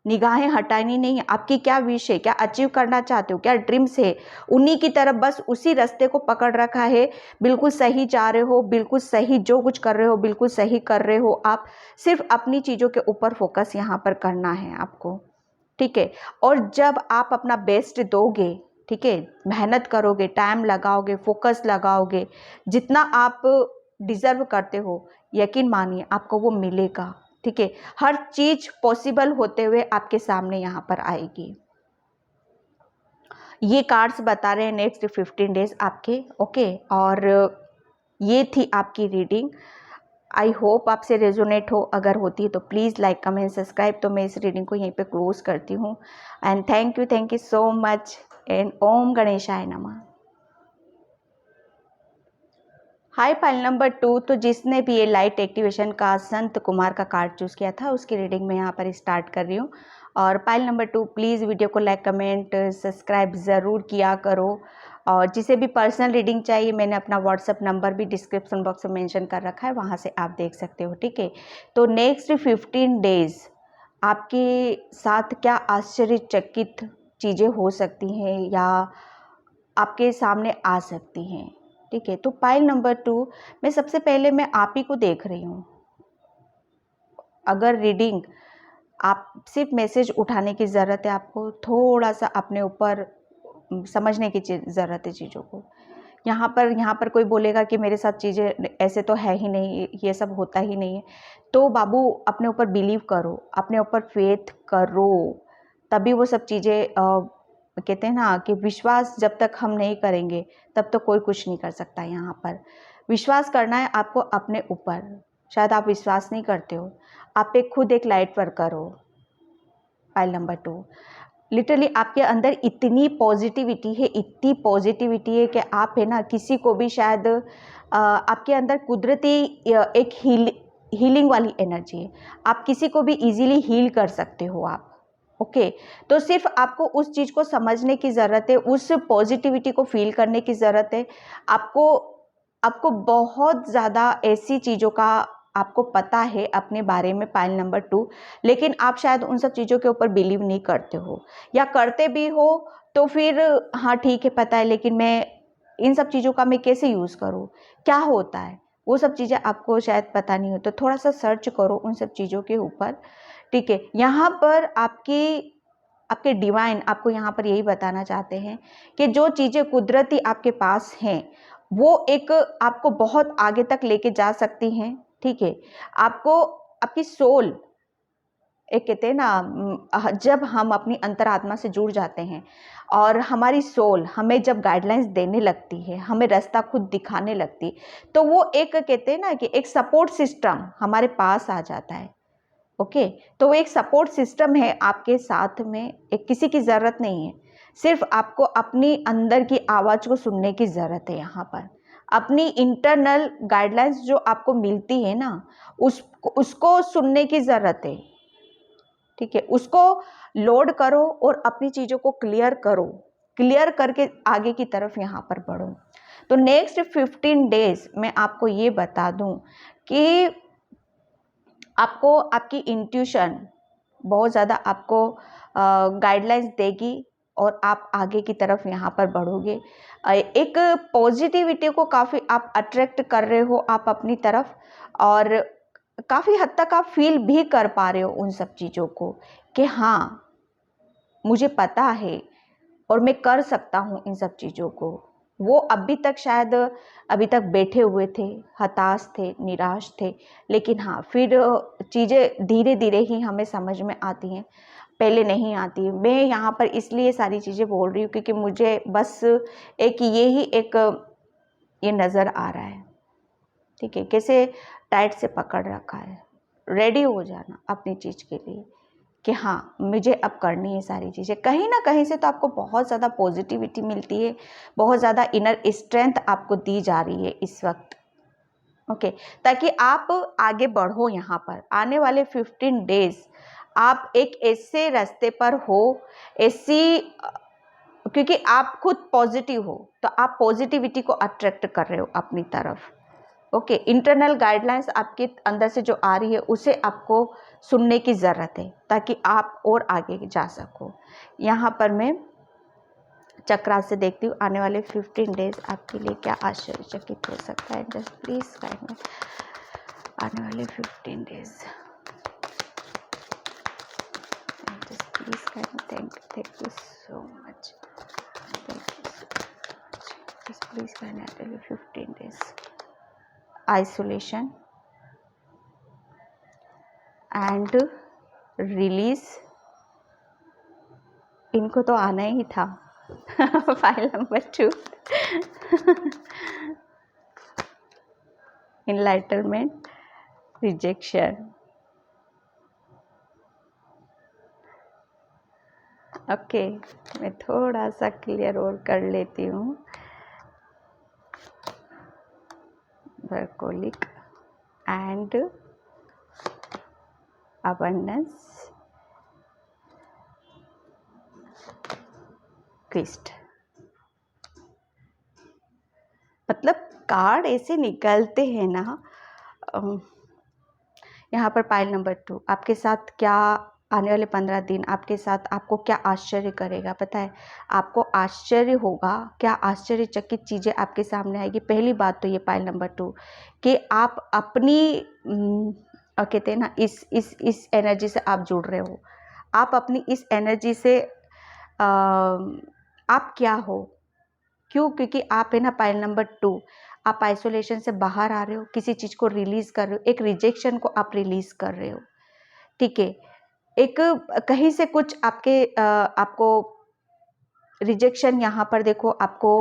निगाहें हटानी नहीं है। आपकी क्या विश है, क्या अचीव करना चाहते हो, क्या ड्रीम्स है, उन्हीं की तरफ, बस उसी रास्ते को पकड़ रखा है। बिल्कुल सही जा रहे हो, बिल्कुल सही जो कुछ कर रहे हो, बिल्कुल सही कर रहे हो। आप सिर्फ अपनी चीज़ों के ऊपर फोकस यहाँ पर करना है आपको, ठीक है। और जब आप अपना बेस्ट दोगे, ठीक है, मेहनत करोगे, टाइम लगाओगे, फोकस लगाओगे, जितना आप डिज़र्व करते हो, यकीन मानिए आपको वो मिलेगा, ठीक है। हर चीज़ पॉसिबल होते हुए आपके सामने यहाँ पर आएगी। ये कार्ड्स बता रहे हैं नेक्स्ट 15 डेज आपके, ओके। और ये थी आपकी रीडिंग। आई होप आपसे रेजोनेट हो, अगर होती है तो प्लीज़ लाइक, कमेंट, सब्सक्राइब। तो मैं इस रीडिंग को यहीं पे क्लोज करती हूँ। And thank you so much, and ओम गणेशाय नमः। हाय, फाइल नंबर 2, तो जिसने भी ये लाइट एक्टिवेशन का संत कुमार का कार्ड चूज़ किया था, उसकी रीडिंग मैं यहाँ पर स्टार्ट कर रही हूँ। और पाइल नंबर 2, प्लीज़ वीडियो को लाइक कमेंट सब्सक्राइब ज़रूर किया करो। और जिसे भी पर्सनल रीडिंग चाहिए, मैंने अपना व्हाट्सअप नंबर भी डिस्क्रिप्शन बॉक्स में मेंशन कर रखा है, वहाँ से आप देख सकते हो, ठीक है। तो नेक्स्ट 15 डेज़ आपके साथ क्या आश्चर्यचकित चीज़ें हो सकती हैं या आपके सामने आ सकती हैं, ठीक है। तो पाइल नंबर 2 में सबसे पहले मैं आप ही को देख रही हूँ। अगर रीडिंग आप सिर्फ मैसेज उठाने की ज़रूरत है, आपको थोड़ा सा अपने ऊपर समझने की ज़रूरत है चीज़ों को। यहाँ पर कोई बोलेगा कि मेरे साथ चीज़ें ऐसे तो है ही नहीं, ये सब होता ही नहीं है, तो बाबू अपने ऊपर बिलीव करो, अपने ऊपर फेथ करो, तभी वो सब चीज़ें कहते हैं ना कि विश्वास जब तक हम नहीं करेंगे तब तो कोई कुछ नहीं कर सकता। यहाँ पर विश्वास करना है आपको अपने ऊपर। शायद आप विश्वास नहीं करते हो, आप पे खुद एक लाइट वर्क करो। पाइल नंबर 2, लिटरली आपके अंदर इतनी पॉजिटिविटी है, इतनी पॉजिटिविटी है कि आप है ना किसी को भी शायद आपके अंदर कुदरती एक हीलिंग वाली एनर्जी है, आप किसी को भी इजीली हील कर सकते हो आप। ओके, तो सिर्फ आपको उस चीज़ को समझने की ज़रूरत है, उस पॉजिटिविटी को फील करने की ज़रूरत है। आपको आपको बहुत ज़्यादा ऐसी चीज़ों का आपको पता है अपने बारे में, पाइल नंबर 2, लेकिन आप शायद उन सब चीज़ों के ऊपर बिलीव नहीं करते हो, या करते भी हो तो फिर हाँ ठीक है पता है, लेकिन मैं इन सब चीज़ों का मैं कैसे यूज़ करूँ, क्या होता है, वो सब चीज़ें आपको शायद पता नहीं हो। तो थोड़ा सा सर्च करो उन सब चीज़ों के ऊपर, ठीक है। यहाँ पर आपके डिवाइन आपको यहाँ पर यही बताना चाहते हैं कि जो चीज़ें कुदरती आपके पास हैं वो एक आपको बहुत आगे तक लेके जा सकती हैं, ठीक है। आपको आपकी सोल, एक कहते हैं ना जब हम अपनी अंतरात्मा से जुड़ जाते हैं और हमारी सोल हमें जब गाइडलाइंस देने लगती है, हमें रास्ता खुद दिखाने लगती, तो वो एक कहते हैं ना कि एक सपोर्ट सिस्टम हमारे पास आ जाता है। ओके, तो वो एक सपोर्ट सिस्टम है आपके साथ में, एक किसी की ज़रूरत नहीं है, सिर्फ आपको अपनी अंदर की आवाज़ को सुनने की ज़रूरत है। यहाँ पर अपनी इंटरनल गाइडलाइंस जो आपको मिलती है ना, उसको सुनने की ज़रूरत है, ठीक है। उसको लोड करो और अपनी चीज़ों को क्लियर करो, क्लियर करके आगे की तरफ यहाँ पर बढ़ो। तो नेक्स्ट 15 डेज मैं आपको ये बता दूं कि आपको आपकी इंट्यूशन बहुत ज़्यादा आपको गाइडलाइंस देगी और आप आगे की तरफ यहाँ पर बढ़ोगे। एक पॉजिटिविटी को काफ़ी आप अट्रैक्ट कर रहे हो आप अपनी तरफ, और काफ़ी हद तक आप फील भी कर पा रहे हो उन सब चीज़ों को कि हाँ मुझे पता है और मैं कर सकता हूँ इन सब चीज़ों को। वो अभी तक बैठे हुए थे, हताश थे, निराश थे, लेकिन हाँ फिर चीज़ें धीरे धीरे ही हमें समझ में आती हैं, पहले नहीं आती। मैं यहाँ पर इसलिए सारी चीज़ें बोल रही हूँ क्योंकि मुझे बस ये नज़र आ रहा है, ठीक है। कैसे टाइट से पकड़ रखा है, रेडी हो जाना अपनी चीज़ के लिए कि हाँ मुझे अब करनी है सारी चीज़ें। कहीं ना कहीं से तो आपको बहुत ज़्यादा पॉजिटिविटी मिलती है, बहुत ज़्यादा इनर स्ट्रेंथ आपको दी जा रही है इस वक्त, ओके, ताकि आप आगे बढ़ो। यहाँ पर आने वाले 15 डेज आप एक ऐसे रास्ते पर हो, क्योंकि आप खुद पॉजिटिव हो तो आप पॉजिटिविटी को अट्रैक्ट कर रहे हो अपनी तरफ, ओके। इंटरनल गाइडलाइंस आपके अंदर से जो आ रही है उसे आपको सुनने की ज़रूरत है ताकि आप और आगे जा सको। यहाँ पर मैं चक्रा से देखती हूँ आने वाले 15 डेज आपके लिए क्या आश्चर्यचकित हो सकता है। जस्ट प्लीज गाइड मी आने वाले 15 days, just please guide me. Thank you so much, thank you so much. Just please guide मी आने वाले 15 डेज। आइसोलेशन एंड रिलीज, इनको तो आना ही था। File number 2, enlightenment, rejection. Okay, मैं थोड़ा सा क्लियर और कर लेती हूँ। Workaholic and abundance twist. मतलब कार्ड ऐसे निकलते हैं ना। यहाँ पर पाइल नंबर 2, आपके साथ क्या आने वाले 15 दिन आपके साथ आपको क्या आश्चर्य करेगा पता है? आपको आश्चर्य होगा, क्या आश्चर्यचकित चीज़ें आपके सामने आएगी। पहली बात तो ये पाइल नंबर 2 कि आप अपनी कहते हैं ना, इस एनर्जी से आप जुड़ रहे हो। आप अपनी इस एनर्जी से आप क्या हो, क्यों? क्योंकि आप है ना पाइल नंबर 2, आप आइसोलेशन से बाहर आ रहे हो, किसी चीज़ को रिलीज कर रहे हो, एक रिजेक्शन को आप रिलीज कर रहे हो। ठीक है, एक कहीं से कुछ आपको रिजेक्शन, यहाँ पर देखो आपको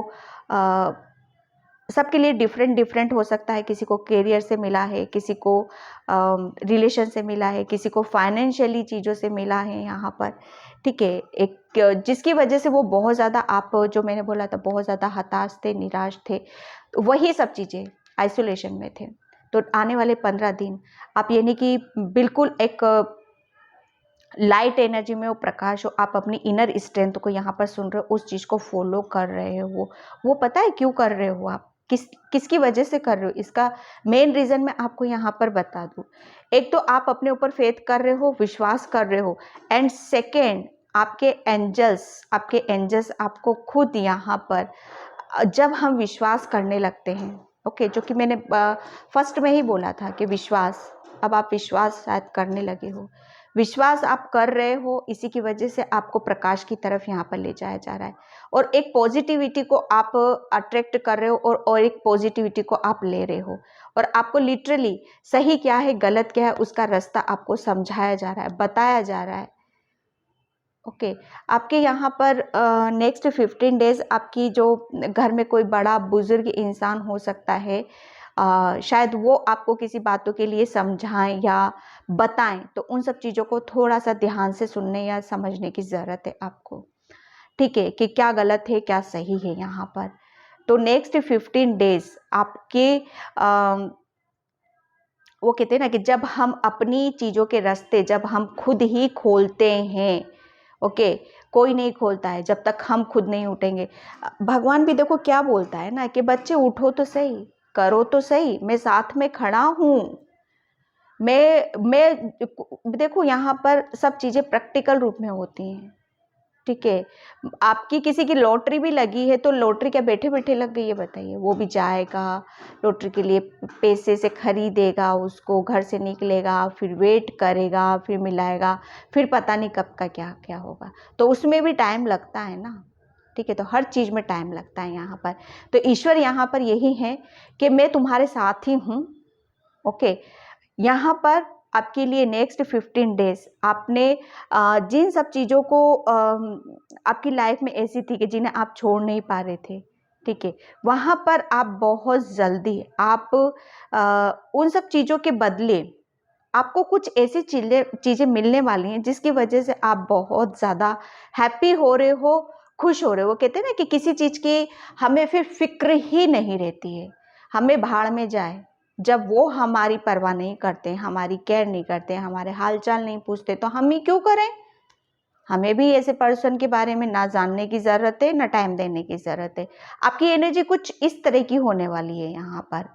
सबके लिए डिफरेंट डिफरेंट हो सकता है। किसी को करियर से मिला है, किसी को रिलेशन से मिला है, किसी को फाइनेंशियली चीज़ों से मिला है यहाँ पर। ठीक है, एक जिसकी वजह से वो बहुत ज़्यादा, आप जो मैंने बोला था, बहुत ज़्यादा हताश थे, निराश थे, तो वही सब चीज़ें आइसोलेशन में थे। तो आने वाले 15 दिन आप यानी कि बिल्कुल एक लाइट एनर्जी में वो प्रकाश हो, आप अपनी इनर स्ट्रेंथ को यहाँ पर सुन रहे हो, उस चीज़ को फॉलो कर रहे हो। वो पता है क्यों कर रहे हो आप, किसकी वजह से कर रहे हो, इसका मेन रीज़न मैं आपको यहाँ पर बता दूँ। एक तो आप अपने ऊपर फेथ कर रहे हो, विश्वास कर रहे हो, एंड सेकेंड आपके एंजल्स आपको खुद यहाँ पर, जब हम विश्वास करने लगते हैं, ओके, जो कि मैंने फर्स्ट में ही बोला था कि विश्वास, अब आप विश्वास शायद करने लगे हो, विश्वास आप कर रहे हो, इसी की वजह से आपको प्रकाश की तरफ यहाँ पर ले जाया जा रहा है, और एक पॉजिटिविटी को आप अट्रैक्ट कर रहे हो, और एक पॉजिटिविटी को आप ले रहे हो, और आपको लिटरली सही क्या है गलत क्या है उसका रास्ता आपको समझाया जा रहा है, बताया जा रहा है। ओके, आपके यहाँ पर नेक्स्ट 15 डेज आपकी जो घर में कोई बड़ा बुजुर्ग इंसान हो सकता है, शायद वो आपको किसी बातों के लिए समझाएं या बताएं, तो उन सब चीज़ों को थोड़ा सा ध्यान से सुनने या समझने की ज़रूरत है आपको। ठीक है, कि क्या गलत है क्या सही है यहाँ पर। तो नेक्स्ट 15 डेज आपके वो कहते हैं ना कि जब हम अपनी चीज़ों के रास्ते जब हम खुद ही खोलते हैं, ओके, कोई नहीं खोलता है जब तक हम खुद नहीं उठेंगे। भगवान भी देखो क्या बोलता है ना कि बच्चे उठो तो सही, करो तो सही, मैं साथ में खड़ा हूँ। मैं देखो यहाँ पर सब चीज़ें प्रैक्टिकल रूप में होती हैं। ठीक है, आपकी किसी की लॉटरी भी लगी है तो लॉटरी क्या बैठे बैठे लग गई है बताइए? वो भी जाएगा लॉटरी के लिए, पैसे से खरीदेगा, उसको घर से निकलेगा, फिर वेट करेगा, फिर मिलाएगा, फिर पता नहीं कब का क्या क्या होगा, तो उसमें भी टाइम लगता है ना। ठीक है, तो हर चीज़ में टाइम लगता है यहाँ पर। तो ईश्वर यहाँ पर यही है कि मैं तुम्हारे साथ ही हूँ। ओके, यहाँ पर आपके लिए नेक्स्ट 15 डेज आपने जिन सब चीज़ों को आपकी लाइफ में ऐसी थी कि जिन्हें आप छोड़ नहीं पा रहे थे, ठीक है, वहाँ पर आप बहुत जल्दी आप उन सब चीज़ों के बदले आपको कुछ ऐसी चीज़ें मिलने वाली हैं जिसकी वजह से आप बहुत ज़्यादा हैप्पी हो रहे हो, खुश हो रहे हो। कहते हैं ना कि किसी चीज़ की हमें फिर फिक्र ही नहीं रहती है, हमें भाड़ में जाए, जब वो हमारी परवाह नहीं करते, हमारी केयर नहीं करते, हमारे हालचाल नहीं पूछते, तो हम ही क्यों करें? हमें भी ऐसे पर्सन के बारे में ना जानने की ज़रूरत है, ना टाइम देने की ज़रूरत है। आपकी एनर्जी कुछ इस तरह की होने वाली है यहाँ पर।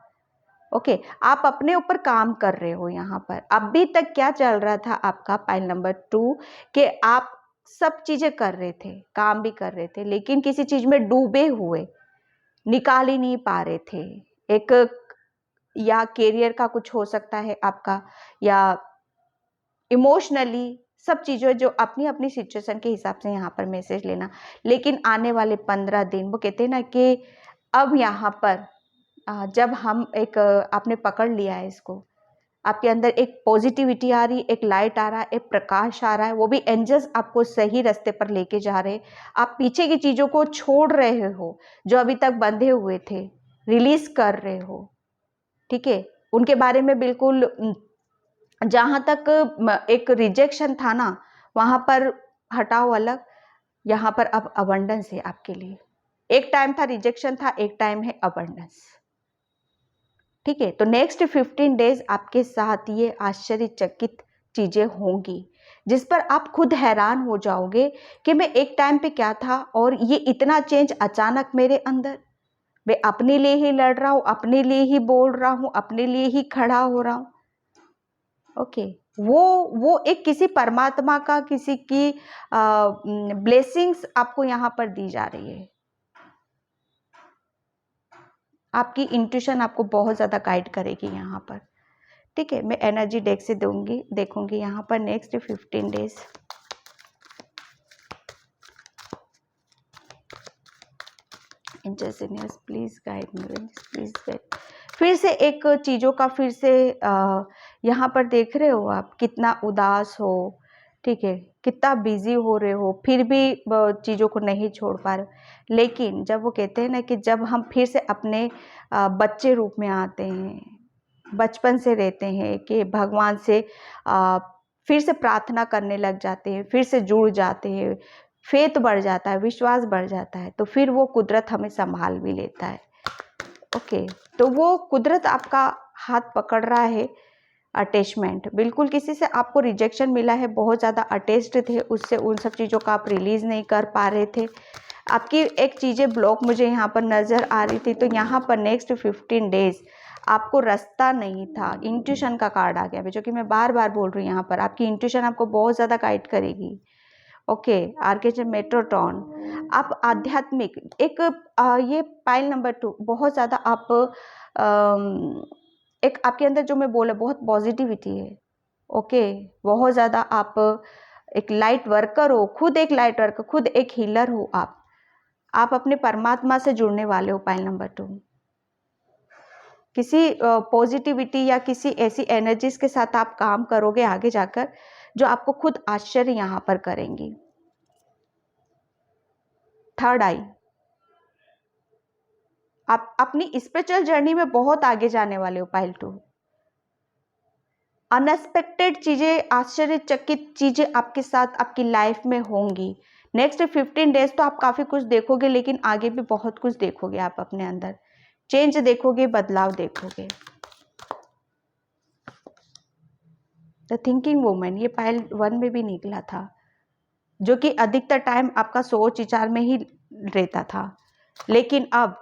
ओके, आप अपने ऊपर काम कर रहे हो यहाँ पर। अभी तक क्या चल रहा था आपका पाइल नंबर 2 कि आप सब चीज़ें कर रहे थे, काम भी कर रहे थे, लेकिन किसी चीज़ में डूबे हुए, निकाल ही नहीं पा रहे थे। एक या करियर का कुछ हो सकता है आपका, या इमोशनली, सब चीज़ें जो अपनी अपनी सिचुएशन के हिसाब से यहाँ पर मैसेज लेना। लेकिन आने वाले 15 दिन वो कहते हैं ना कि अब यहाँ पर जब हम एक आपने पकड़ लिया है इसको, आपके अंदर एक पॉजिटिविटी आ रही, एक लाइट आ रहा है, एक प्रकाश आ रहा है, वो भी एंजल्स आपको सही रास्ते पर लेके जा रहे हैं। आप पीछे की चीज़ों को छोड़ रहे हो, जो अभी तक बंधे हुए थे, रिलीज कर रहे हो। ठीक है, उनके बारे में बिल्कुल जहाँ तक एक रिजेक्शन था ना, वहाँ पर हटाओ अलग, यहाँ पर अब अबंडेंस है आपके लिए। एक टाइम था रिजेक्शन था, एक टाइम है अबंडेंस। ठीक है, तो नेक्स्ट 15 डेज आपके साथ ये आश्चर्यचकित चीज़ें होंगी। जिस पर आप खुद हैरान हो जाओगे कि मैं एक टाइम पे क्या था और ये इतना चेंज अचानक मेरे अंदर। मैं अपने लिए ही लड़ रहा हूँ, अपने लिए ही बोल रहा हूँ, अपने लिए ही खड़ा हो रहा हूँ। ओके, वो एक किसी परमात्मा का, किसी की ब्लेसिंग्स आपको यहाँ पर दी जा रही है। आपकी इंट्यूशन आपको बहुत ज़्यादा गाइड करेगी यहाँ पर। ठीक है, मैं एनर्जी डेक से देखूंगी यहाँ पर next 15 days. Inter seniors please guide me, please guide. फिर से एक चीज़ों का फिर से यहाँ पर देख रहे हो आप कितना उदास हो, ठीक है, कितना बिजी हो रहे हो, फिर भी चीज़ों को नहीं छोड़ पा रहे। लेकिन जब वो कहते हैं ना कि जब हम फिर से अपने बच्चे रूप में आते हैं, बचपन से रहते हैं कि भगवान से फिर से प्रार्थना करने लग जाते हैं, फिर से जुड़ जाते हैं, फेथ बढ़ जाता है, विश्वास बढ़ जाता है, तो फिर वो कुदरत हमें संभाल भी लेता है। ओके, तो वो कुदरत आपका हाथ पकड़ रहा है। अटैचमेंट, बिल्कुल किसी से आपको रिजेक्शन मिला है, बहुत ज़्यादा अटैच्ड थे उससे, उन सब चीज़ों का आप रिलीज़ नहीं कर पा रहे थे, आपकी एक चीज़ें ब्लॉक मुझे यहाँ पर नज़र आ रही थी। तो यहाँ पर नेक्स्ट 15 डेज आपको रास्ता नहीं था। इंट्यूशन का कार्ड आ गया है, जो कि मैं बार बार बोल रही हूँ, यहाँ पर आपकी इंट्यूशन आपको बहुत ज़्यादा गाइड करेगी। ओके, आर्केंजल मेट्रोट्रॉन, आप आध्यात्मिक एक ये पाइल नंबर 2 बहुत ज़्यादा आप एक आपके अंदर जो मैं बोला बहुत पॉजिटिविटी है। ओके, बहुत ज़्यादा आप एक लाइट वर्कर हो, खुद एक लाइट वर्कर, खुद एक हीलर हो आप अपने परमात्मा से जुड़ने वाले हो। पाइल नंबर 2 किसी पॉजिटिविटी या किसी ऐसी एनर्जीज के साथ आप काम करोगे आगे जाकर जो आपको खुद आश्चर्य यहाँ पर करेंगी। थर्ड आई, आप अपनी स्पिरिचुअल जर्नी में बहुत आगे जाने वाले हो। पाइल 2, अनएक्सपेक्टेड चीज़ें, आश्चर्यचकित चीज़ें आपके साथ आपकी लाइफ में होंगी। नेक्स्ट 15 डेज तो आप काफ़ी कुछ देखोगे, लेकिन आगे भी बहुत कुछ देखोगे। आप अपने अंदर चेंज देखोगे, बदलाव देखोगे। द थिंकिंग वुमन, ये पाइल 1 में भी निकला था, जो कि अधिकतर टाइम आपका सोच विचार में ही रहता था, लेकिन अब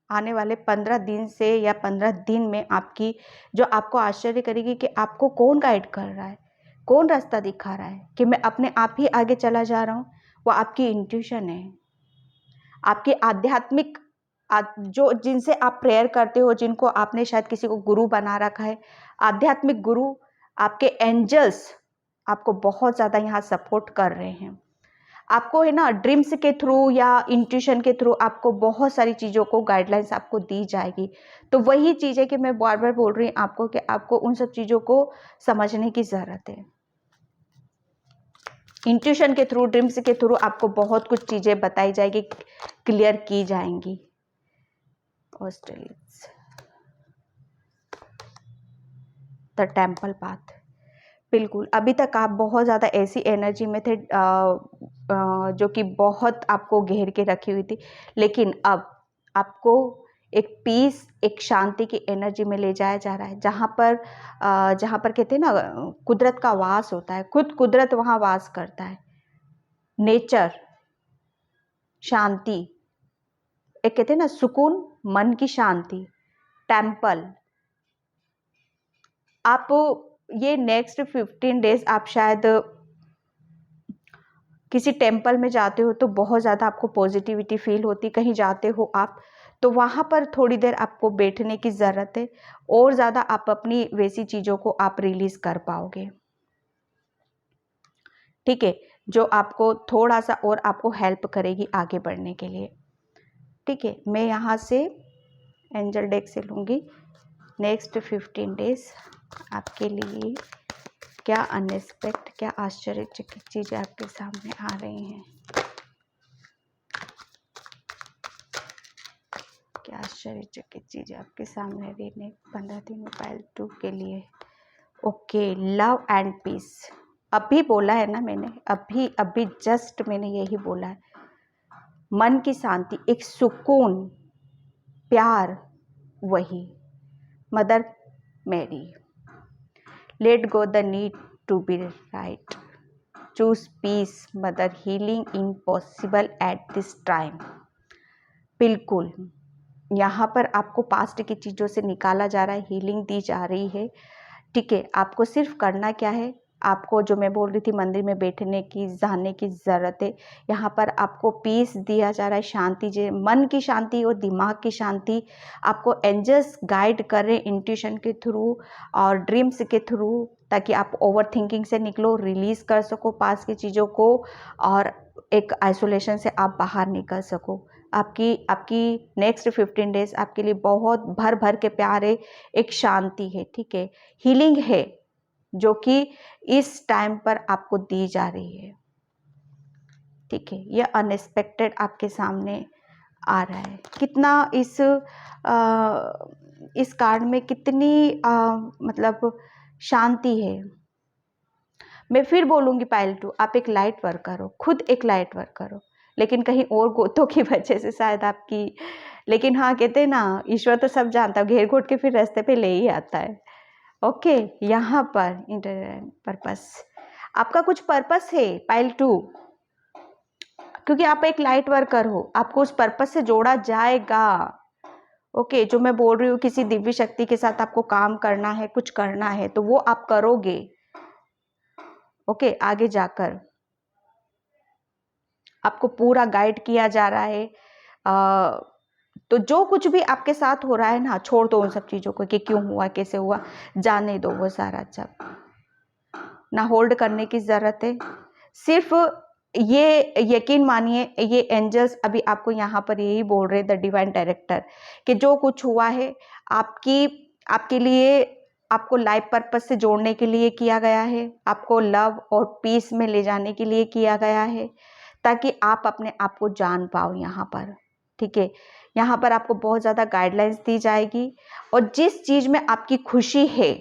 आने वाले 15 दिन से या 15 दिन में आपकी जो आपको आश्चर्य करेगी कि आपको कौन गाइड कर रहा है, कौन रास्ता दिखा रहा है कि मैं अपने आप ही आगे चला जा रहा हूँ, वो आपकी इंट्यूशन है। आपके आध्यात्मिक जो जिनसे आप प्रेयर करते हो, जिनको आपने शायद किसी को गुरु बना रखा है, आध्यात्मिक गुरु, आपके एंजल्स आपको बहुत ज़्यादा यहाँ सपोर्ट कर रहे हैं। आपको है ना ड्रीम्स के थ्रू या इंट्यूशन के थ्रू आपको बहुत सारी चीज़ों को गाइडलाइंस आपको दी जाएगी। तो वही चीज़ है कि मैं बार बार बोल रही हूँ आपको कि आपको उन सब चीज़ों को समझने की ज़रूरत है। इंट्यूशन के थ्रू, ड्रीम्स के थ्रू आपको बहुत कुछ चीज़ें बताई जाएगी, क्लियर की जाएंगी। ऑस्ट्रेलियंस, द टेम्पल पाथ, बिल्कुल अभी तक आप बहुत ज़्यादा ऐसी एनर्जी में थे जो कि बहुत आपको घेर के रखी हुई थी, लेकिन अब आपको एक पीस, एक शांति की एनर्जी में ले जाया जा रहा है, जहाँ पर कहते हैं ना कुदरत का वास होता है, खुद कुदरत वहाँ वास करता है। नेचर, शांति, एक कहते हैं ना सुकून, मन की शांति, टेम्पल। आप ये नेक्स्ट 15 डेज आप शायद किसी टेम्पल में जाते हो तो बहुत ज़्यादा आपको पॉजिटिविटी फील होती, कहीं जाते हो आप तो वहाँ पर थोड़ी देर आपको बैठने की ज़रूरत है, और ज़्यादा आप अपनी वैसी चीज़ों को आप रिलीज़ कर पाओगे। ठीक है, जो आपको थोड़ा सा और आपको हेल्प करेगी आगे बढ़ने के लिए। ठीक है, मैं यहाँ से एंजल डेक से लूँगी नेक्स्ट 15 डेज आपके लिए क्या अनएक्सपेक्ट, क्या आश्चर्यचकित चीज़ें आपके सामने आ रही हैं, क्या आश्चर्यचकित चीज़ें आपके सामने रहने 15 दिन में पाइल 2 के लिए। ओके, लव एंड पीस, अभी बोला है ना मैंने, अभी जस्ट मैंने यही बोला है। मन की शांति, एक सुकून, प्यार, वही Mother Mary. Let go the need to be right. Choose peace mother, healing impossible at this time. बिल्कुल यहाँ पर आपको पास्ट की चीज़ों से निकाला जा रहा है, हीलिंग दी जा रही है। ठीक है, आपको सिर्फ करना क्या है, आपको जो मैं बोल रही थी मंदिर में बैठने की, जाने की ज़रूरत है। यहाँ पर आपको पीस दिया जा रहा है, शांति, जो मन की शांति और दिमाग की शांति। आपको एंजल्स गाइड कर रहे हैं इंट्यूशन के थ्रू और ड्रीम्स के थ्रू, ताकि आप ओवर थिंकिंग से निकलो, रिलीज़ कर सको पास की चीज़ों को और एक आइसोलेशन से आप बाहर निकल सको। आपकी नेक्स्ट 15 डेज आपके लिए बहुत भर भर के प्यार है, एक शांति है। ठीक है, हीलिंग है जो कि इस टाइम पर आपको दी जा रही है। ठीक है, यह अनएक्सपेक्टेड आपके सामने आ रहा है। कितना इस कार्ड में कितनी मतलब शांति है। मैं फिर बोलूँगी पाइल 2, आप एक लाइट वर्कर हो, खुद एक लाइट वर्कर हो, लेकिन कहीं और गोतों की वजह से शायद आपकी, लेकिन हाँ कहते हैं ना, ईश्वर तो सब जानता है, घेर घोट के फिर रास्ते पे ले ही आता है। ओके, यहाँ पर पर्पस, आपका कुछ पर्पस है पाइल 2, क्योंकि आप एक लाइट वर्कर हो, आपको उस पर्पस से जोड़ा जाएगा। ओके, जो मैं बोल रही हूँ, किसी दिव्य शक्ति के साथ आपको काम करना है, कुछ करना है, तो वो आप करोगे। ओके, आगे जाकर आपको पूरा गाइड किया जा रहा है। तो जो कुछ भी आपके साथ हो रहा है ना, छोड़ दो उन सब चीज़ों को कि क्यों हुआ, कैसे हुआ, जाने दो वो सारा सब, ना होल्ड करने की ज़रूरत है। सिर्फ ये यकीन मानिए, ये एंजल्स अभी आपको यहाँ पर यही बोल रहे हैं, द डिवाइन डायरेक्टर, कि जो कुछ हुआ है आपके लिए, आपको लाइफ पर्पस से जोड़ने के लिए किया गया है, आपको लव और पीस में ले जाने के लिए किया गया है, ताकि आप अपने आप को जान पाओ यहाँ पर। ठीक है, यहाँ पर आपको बहुत ज़्यादा गाइडलाइंस दी जाएगी, और जिस चीज़ में आपकी खुशी है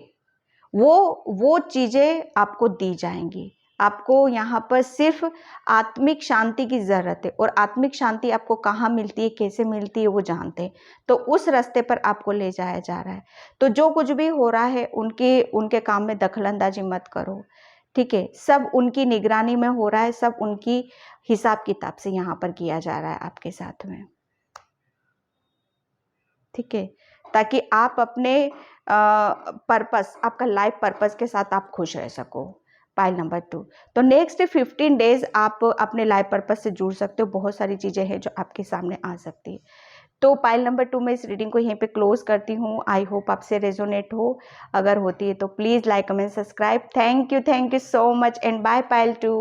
वो चीज़ें आपको दी जाएंगी। आपको यहाँ पर सिर्फ आत्मिक शांति की ज़रूरत है, और आत्मिक शांति आपको कहाँ मिलती है, कैसे मिलती है, वो जानते हैं। तो उस रास्ते पर आपको ले जाया जा रहा है। तो जो कुछ भी हो रहा है, उनके काम में दखलंदाजी मत करो। ठीक है, सब उनकी निगरानी में हो रहा है, सब उनकी हिसाब किताब से यहाँ पर किया जा रहा है आपके साथ में। ठीक है, ताकि आप अपने पर्पस, आपका लाइफ पर्पस के साथ आप खुश रह सको। पाइल नंबर 2, तो नेक्स्ट 15 डेज आप अपने लाइफ पर्पस से जुड़ सकते हो। बहुत सारी चीज़ें हैं जो आपके सामने आ सकती है। तो पाइल नंबर 2 में इस रीडिंग को यहीं पे क्लोज करती हूँ। आई होप आपसे रेजोनेट हो, अगर होती है तो please like, comment, subscribe. Thank you so much and bye पाइल 2।